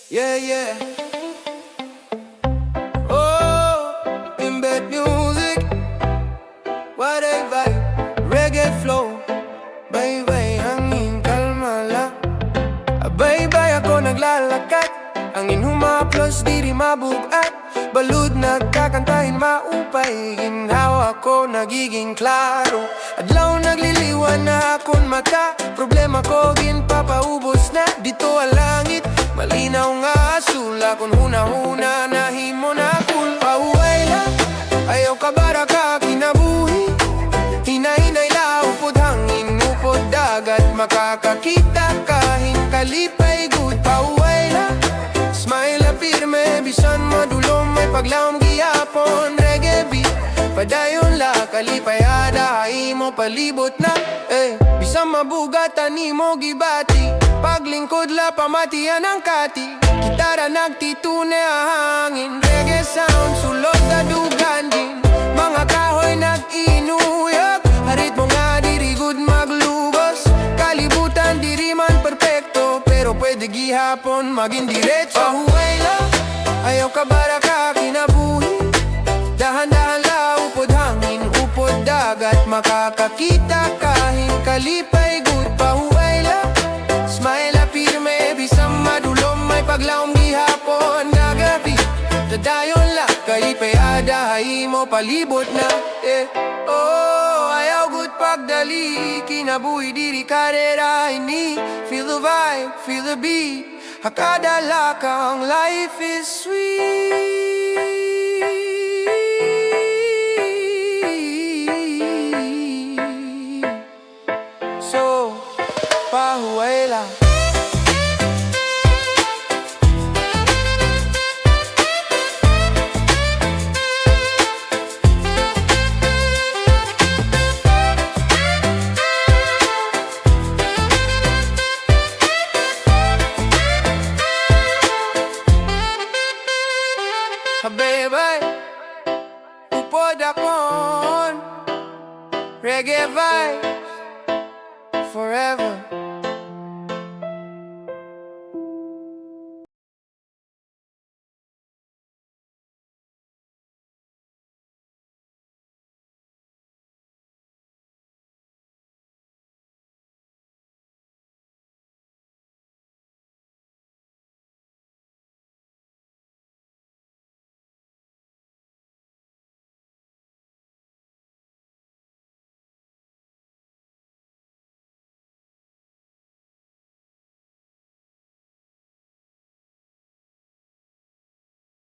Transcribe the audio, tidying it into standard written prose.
Yeah, yeah. Oh, embed music. Waray-Waray, reggae flow. Baybay, hangin, kalma lang. Baybay ako naglalakad. Angin humaplos, diri mabugat. Balud nagkakantahin maupay. Ginhawa ko nagiging klaro. Adlaw nagliliwan na akong mata. Problema ko ginpapaubos na dito ang langit. Malinaw nga asul. Akong huna-huna nahimo na cool. Pahuway ha, ayaw ka baraka kinabuhi. Hinahinay la upod hangin, upod dagat. Makakakita kahin kalipay good. Pahuway ha, smile na pirme. Bisan madulom may paglaom giyapon. Reggae beat, padayon la kalipay ada. Haimo palibot na bisan mabugatan nimo gibati. Paglingkod la pamatian ang kati. Gitara nagtitune hangin. Reggae sound sulod na dugan din. Mga kahoy nag-inuyog. Harit mo nga diri good maglugos. Kalibutan diri man perfecto, pero pwede gihapon maging diretso. Pahuway la, ayaw ka baraka kinabuhi. Dahan-dahan la upod hangin, upod dagat. Makakakita kahin kalipay good. Pahuway la, smile na pirme. Bisang madulom may paglaom gihapon gagabi. Dadayon la kalipay ada. Haimo palibot na oh, ayaw good pagdali. Kinabuhi diri karera ini. Feel the vibe, feel the beat. Hakadala kang life is sweet. So, pahuway la. Ha baybay, upod akon reggae vibe.